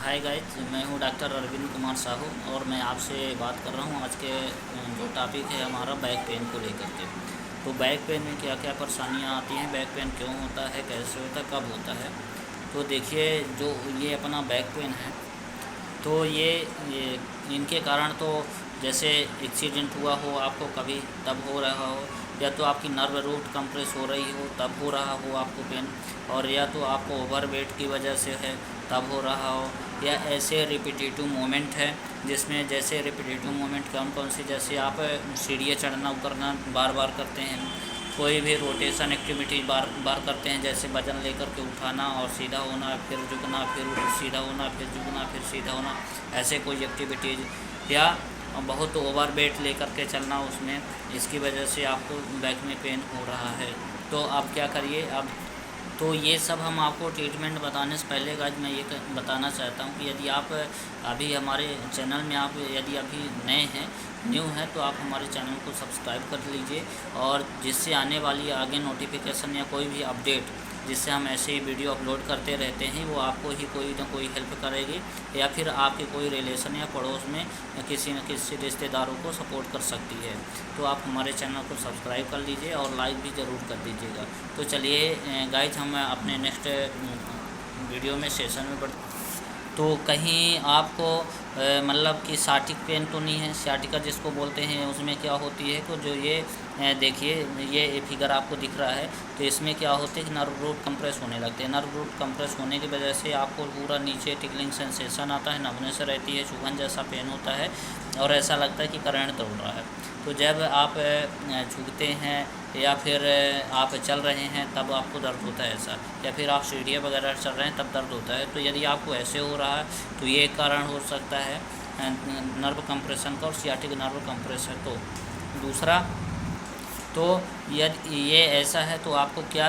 Hi guys, मैं हूं doctor Arvind Kumar Sahu और मैं आपसे बात कर रहा हूं। आज के जो टॉपिक है हमारा बैक पेन को लेकर के। तो बैक पेन में क्या क्या परेशानियां आती हैं, बैक पेन क्यों होता है, कैसे होता है, कब होता है। तो देखिए, जो ये अपना बैक पेन है तो ये इनके कारण तो जैसे एक्सीडेंट हुआ हो आपको कभी, तब हो रहा हो, या तो आपकी नर्व रूट कंप्रेस हो रही हो तब हो रहा हो आपको पेन, और या तो आपको ओवरवेट की वजह से है तब हो रहा हो, या ऐसे रिपीटेटिव मोमेंट है जिसमें जैसे रिपीटेटिव मोमेंट कौन कौन सी, जैसे आप सीढ़ियाँ चढ़ना उतरना बार बार करते हैं, कोई भी रोटेशन एक्टिविटी बार बार करते हैं, जैसे वज़न लेकर के उठाना और सीधा होना, फिर झुकना, फिर सीधा होना, फिर झुकना, फिर सीधा होना, ऐसे कोई एक्टिविटीज़, या बहुत ओवर वेट लेकर के चलना उसमें, इसकी वजह से आपको बैक में पेन हो रहा है। तो आप क्या करिए अब। तो ये सब हम आपको ट्रीटमेंट बताने से पहले आज मैं ये बताना चाहता हूँ कि यदि आप अभी हमारे चैनल में आप यदि अभी नए हैं, न्यू हैं, तो आप हमारे चैनल को सब्सक्राइब कर लीजिए, और जिससे आने वाली आगे नोटिफिकेशन या कोई भी अपडेट जिससे हम ऐसे ही वीडियो अपलोड करते रहते हैं वो आपको ही कोई ना कोई हेल्प करेगी, या फिर आपके कोई रिलेशन या पड़ोस में किसी न किसी रिश्तेदारों को सपोर्ट कर सकती है। तो आप हमारे चैनल को सब्सक्राइब कर लीजिए और लाइक भी ज़रूर कर दीजिएगा। तो चलिए गाइज, हम अपने नेक्स्ट वीडियो में सेशन में बढ़। तो कहीं आपको मतलब कि साटिक पेन तो नहीं है, सियाटिका जिसको बोलते हैं, उसमें क्या होती है कि जो ये देखिए, ये फिगर आपको दिख रहा है, तो इसमें क्या होता है कि नर्व रूट कंप्रेस होने लगते हैं। नर्व रूट कंप्रेस होने की वजह से आपको पूरा नीचे टिकलिंग सेंसेशन आता है, नमनेस रहती है, चुभन जैसा पेन होता है, और ऐसा लगता है कि करंट दौड़ रहा है। तो जब आप झुकते हैं या फिर आप चल रहे हैं तब आपको दर्द होता है ऐसा, या फिर आप सीढ़ियाँ वगैरह चल रहे हैं तब दर्द होता है। तो यदि आपको ऐसे हो रहा है तो ये एक कारण हो सकता है नर्व कंप्रेशन का, और सियाटिक नर्व कंप्रेस है। तो दूसरा, तो यदि ये ऐसा है तो आपको क्या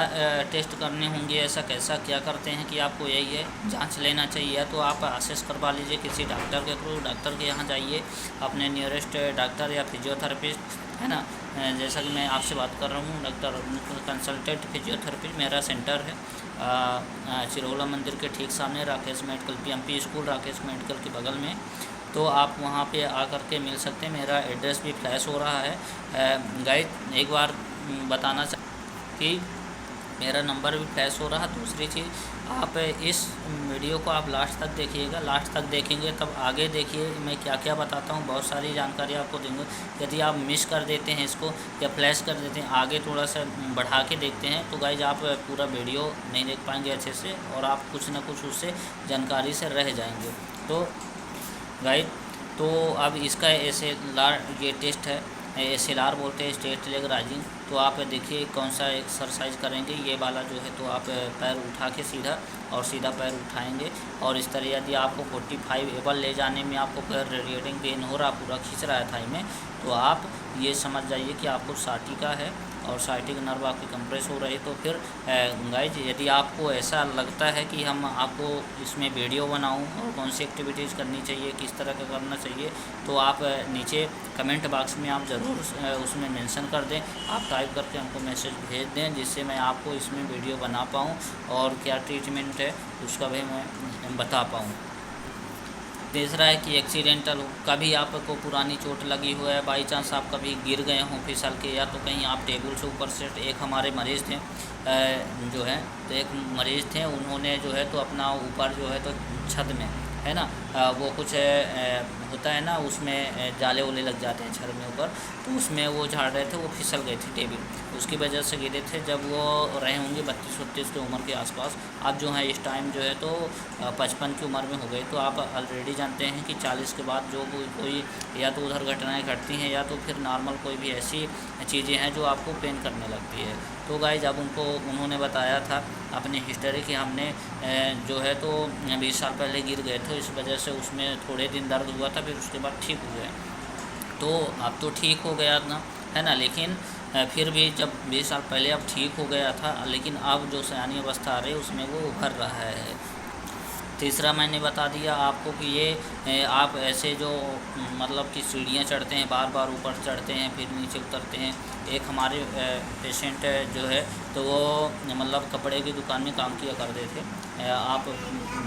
टेस्ट करने होंगे, ऐसा कैसा क्या करते हैं कि आपको यही है जांच लेना चाहिए, या तो आप असेस करवा लीजिए किसी डॉक्टर के थ्रू, डॉक्टर के यहाँ जाइए, अपने नियरेस्ट डॉक्टर या फिजियोथेरेपिस्ट, है ना। जैसा कि मैं आपसे बात कर रहा हूँ, डॉक्टर कंसल्टेंट फिजियोथेरेपिस्ट मेरा सेंटर है चिरौला मंदिर के ठीक सामने, Rakesh medical PMP school Rakesh medical के बगल में। तो आप वहाँ पे आकर के मिल सकते हैं। मेरा एड्रेस भी फ्लैश हो रहा है गाइड, एक बार बताना चाह कि मेरा नंबर भी फ्लैश हो रहा। दूसरी चीज़, आप इस वीडियो को आप लास्ट तक देखिएगा, लास्ट तक देखेंगे तब आगे देखिए मैं क्या क्या बताता हूँ, बहुत सारी जानकारी आपको दूँगा। यदि आप मिस कर देते हैं इसको या फ्लैश कर देते हैं, आगे थोड़ा सा बढ़ा के देखते हैं, तो गाइज आप पूरा वीडियो नहीं देख पाएंगे अच्छे से, और आप कुछ ना कुछ उससे जानकारी से रह जाएंगे। तो गाइड, तो अब इसका एसएलआर ये टेस्ट है, एसएलआर बोलते हैं, स्ट्रेट लेग राइजिंग। तो आप देखिए कौन सा एक्सरसाइज करेंगे, ये वाला जो है, तो आप पैर उठा के सीधा, और सीधा पैर उठाएंगे, और इस तरह यदि आपको 45 एबल ले जाने में आपको पैर रेडिएटिंग पेन हो रहा, पूरा खींच रहा है थाई में, तो आप ये समझ जाइए कि आपको साटिका है और साइटिक नर्व आपकी कंप्रेस हो रही। तो फिर गाइज, यदि आपको ऐसा लगता है कि हम आपको इसमें वीडियो बनाऊं और कौन सी एक्टिविटीज़ करनी चाहिए, किस तरह का करना चाहिए, तो आप नीचे कमेंट बॉक्स में आप ज़रूर उसमें मेंशन कर दें, आप टाइप करके हमको मैसेज भेज दें, जिससे मैं आपको इसमें वीडियो बना पाऊँ और क्या ट्रीटमेंट है उसका भी मैं बता पाऊँ। तीसरा है कि एक्सीडेंटल, कभी आपको पुरानी चोट लगी हो है, बाई चांस आप कभी गिर गए हों फिसल के, या तो कहीं आप टेबल से ऊपर से। एक हमारे मरीज़ थे जो है, तो एक मरीज़ थे, उन्होंने जो है तो अपना ऊपर जो है तो छत में, है ना, वो कुछ होता है ना, उसमें जाले वाले लग जाते हैं छत में ऊपर, तो उसमें वो झाड़ रहे थे, वो फिसल गए थे टेबल, उसकी वजह से गिरे थे। जब वो रहे होंगे 32-33 की उम्र के आसपास, अब जो है इस टाइम जो है तो 55 की उम्र में हो गए। तो आप ऑलरेडी जानते हैं कि 40 के बाद जो कोई या तो उधर घटनाएं घटती हैं, या तो फिर नॉर्मल कोई भी ऐसी चीज़ें हैं जो आपको पेन करने लगती है। तो गाइज, अब उन्होंने बताया था अपनी हिस्ट्री कि हमने जो है तो 20 साल पहले गिर गए थे, इस वजह से उसमें थोड़े दिन दर्द हुआ था, फिर उसके बाद ठीक हो गया। तो अब तो ठीक हो गया ना, है ना, लेकिन फिर भी जब 20 साल पहले अब ठीक हो गया था, लेकिन अब जो सयानी अवस्था आ रही है उसमें वो उभर रहा है। तीसरा मैंने बता दिया आपको कि ये आप ऐसे जो मतलब कि सीढ़ियाँ चढ़ते हैं, बार बार ऊपर चढ़ते हैं फिर नीचे उतरते हैं। एक हमारे पेशेंट जो है तो वो मतलब कपड़े की दुकान में काम किया करते थे, आप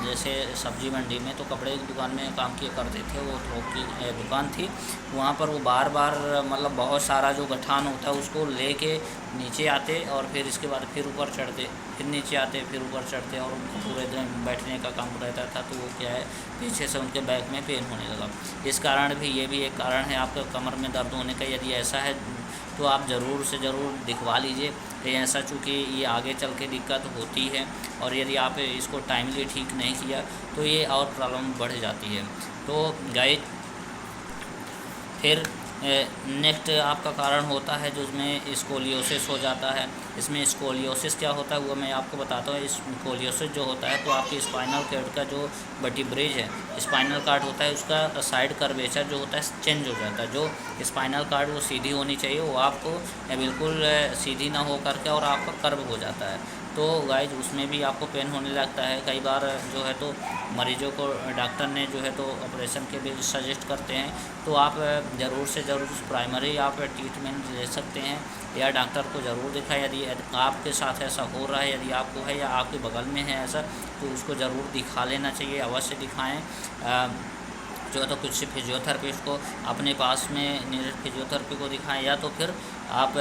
जैसे सब्जी मंडी में तो कपड़े की दुकान में काम किया करते थे, वो थोक की दुकान थी। वहाँ पर वो बार बार मतलब बहुत सारा जो गठान होता है उसको लेके नीचे आते और फिर इसके बाद फिर ऊपर चढ़ते, फिर नीचे आते, फिर ऊपर चढ़ते और उनको पूरे दिन बैठने का काम रहता था। तो वो क्या है, पीछे से उनके बैक में पेन होने लगा। इस कारण भी ये भी एक कारण है आपका कमर में दर्द होने का। यदि ऐसा है तो आप ज़रूर से ज़रूर दिखवा लीजिए। ऐसा चूँकि ये आगे चल के दिक्कत होती है और यदि आप इसको टाइमली ठीक नहीं किया तो ये और प्रॉब्लम बढ़ जाती है। तो गाइस फिर नेक्स्ट आपका कारण होता है जो इसमें स्कोलियोसिस हो जाता है। इसमें स्कोलियोसिस क्या होता है वो मैं आपको बताता हूँ। स्कोलियोसिस जो होता है तो आपकी स्पाइनल कॉर्ड का जो वर्टिब्रेज है, स्पाइनल कॉर्ड होता है, उसका साइड कर्वेचर जो होता है चेंज हो जाता है। जो स्पाइनल कॉर्ड वो सीधी होनी चाहिए वो आपको बिल्कुल सीधी ना हो करके और आपका कर्व हो जाता है। तो गाइज उसमें भी आपको पेन होने लगता है। कई बार जो है तो मरीजों को डॉक्टर ने जो है तो ऑपरेशन के भी सजेस्ट करते हैं। तो आप ज़रूर से ज़रूर प्राइमरी आप ट्रीटमेंट ले सकते हैं या डॉक्टर को ज़रूर दिखाएं। यदि आपके साथ ऐसा हो रहा है, यदि आपको है या आपके बगल में है ऐसा, तो उसको ज़रूर दिखा लेना चाहिए, अवश्य दिखाएं। जो है तो कुछ फिजियोथेरेपिस्ट को अपने पास में नियरेस्ट फिजियोथेरेपी को दिखाएं, या तो फिर आप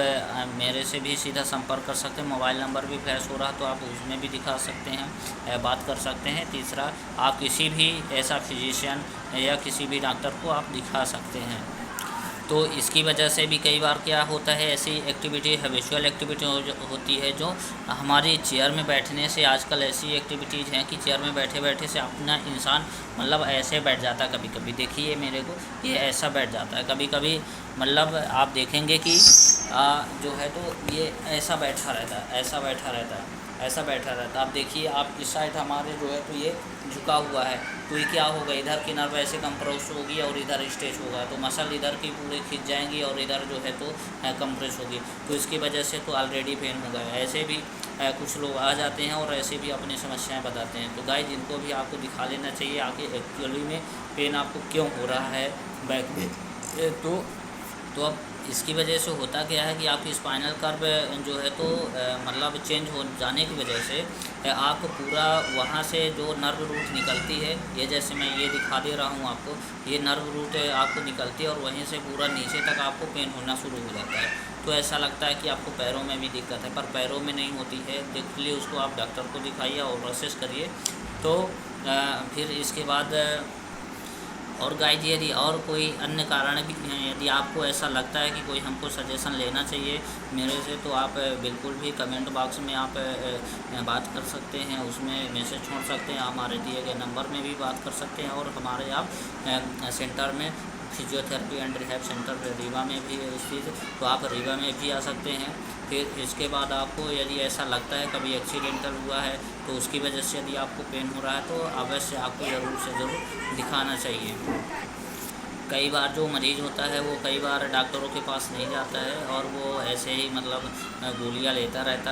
मेरे से भी सीधा संपर्क कर सकते हैं। मोबाइल नंबर भी फ्लैश हो रहा तो आप उसमें भी दिखा सकते हैं, बात कर सकते हैं। तीसरा, आप किसी भी ऐसा फिजिशियन या किसी भी डॉक्टर को आप दिखा सकते हैं। तो इसकी वजह से भी कई बार क्या होता है, ऐसी एक्टिविटी हैबिचुअल एक्टिविटी होती है जो हमारी चेयर में बैठने से। आजकल ऐसी एक्टिविटीज़ हैं कि चेयर में बैठे बैठे से अपना इंसान मतलब ऐसे बैठ जाता है। कभी कभी देखिए मेरे को, ये ऐसा बैठ जाता है कभी कभी। मतलब आप देखेंगे कि जो है तो ये ऐसा बैठा रहता है, ऐसा बैठा रहता है, ऐसा बैठा रहता है। आप देखिए, आप इस साइड हमारे जो है तो ये झुका हुआ है, तो ये क्या होगा, इधर की नर्व ऐसे कंप्रेस होगी और इधर स्ट्रेच होगा, तो मसल इधर की पूरी खिंच जाएंगी और इधर जो है तो कंप्रेस होगी। तो इसकी वजह से तो ऑलरेडी पेन होगा। ऐसे भी कुछ लोग आ जाते हैं और ऐसे भी अपनी समस्याएं बताते हैं। तो गाइस जिनको भी आपको दिखा लेना चाहिए आगे एक्चुअली में पेन आपको क्यों हो रहा है बैक में। तो अब इसकी वजह से होता क्या है कि आपकी स्पाइनल कर्व जो है तो मतलब चेंज हो जाने की वजह से आपको पूरा वहाँ से जो नर्व रूट निकलती है, ये जैसे मैं ये दिखा दे रहा हूँ आपको, ये नर्व रूट आपको निकलती है और वहीं से पूरा नीचे तक आपको पेन होना शुरू हो जाता है। तो ऐसा लगता है कि आपको पैरों में भी दिक्कत है, पर पैरों में नहीं होती है। इसलिए उसको आप डॉक्टर को दिखाइए और प्रोसेस करिए। तो फिर इसके बाद और गाइज यदि और कोई अन्य कारण भी हैं, यदि आपको ऐसा लगता है कि कोई हमको सजेशन लेना चाहिए मेरे से, तो आप बिल्कुल भी कमेंट बॉक्स में आप बात कर सकते हैं, उसमें मैसेज छोड़ सकते हैं। हमारे दिए गए नंबर में भी बात कर सकते हैं और हमारे आप सेंटर में physiotherapy and rehab centre Rewa में भी स्थित, तो आप रीवा में भी आ सकते हैं। फिर इसके बाद आपको यदि ऐसा लगता है कभी एक्सीडेंटल हुआ है तो उसकी वजह से यदि आपको पेन हो रहा है तो अवश्य आपको ज़रूर से ज़रूर दिखाना चाहिए। कई बार जो मरीज़ होता है वो कई बार डॉक्टरों के पास नहीं जाता है और वो ऐसे ही मतलब गोलियां लेता रहता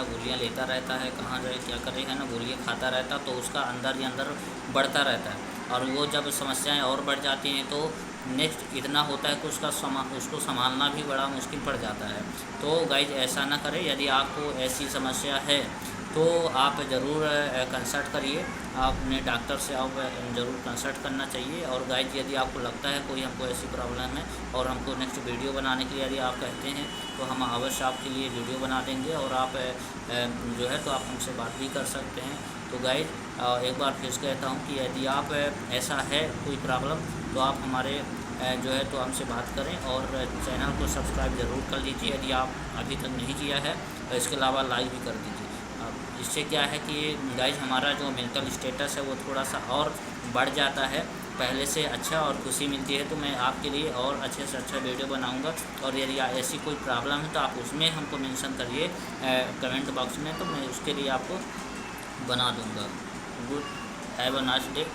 है, कहाँ जाए क्या करे, है ना, गोलियां खाता रहता, तो उसका अंदर ही अंदर बढ़ता रहता है। और वो जब समस्याएं और बढ़ जाती हैं तो नेक्स्ट इतना होता है कि उसको संभालना भी बड़ा मुश्किल पड़ जाता है। तो गाइज ऐसा ना करें। यदि आपको ऐसी समस्या है तो आप ज़रूर कंसल्ट करिए, आप अपने डॉक्टर से आप ज़रूर कंसल्ट करना चाहिए। और गाइज यदि आपको लगता है कोई हमको ऐसी प्रॉब्लम है और हमको नेक्स्ट वीडियो बनाने के लिए यदि आप कहते हैं तो हम अवश्य आपके लिए वीडियो बना देंगे और आप जो है तो आप हमसे बात भी कर सकते हैं। तो गाइज एक बार फिर कहता हूँ कि यदि आप ऐसा है कोई प्रॉब्लम तो आप हमारे जो है तो हमसे बात करें और चैनल को सब्सक्राइब ज़रूर कर लीजिए यदि आप अभी तक नहीं किया है, और इसके अलावा लाइक भी कर दीजिए। इससे क्या है कि गाइज हमारा जो मेंटल स्टेटस है वो थोड़ा सा और बढ़ जाता है पहले से अच्छा, और खुशी मिलती है। तो मैं आपके लिए और अच्छे से अच्छा वीडियो बनाऊंगा। और यदि ऐसी कोई प्रॉब्लम है तो आप उसमें हमको मेंशन करिए कमेंट बॉक्स में, तो मैं उसके लिए आपको बना दूंगा। Good, have a nice day.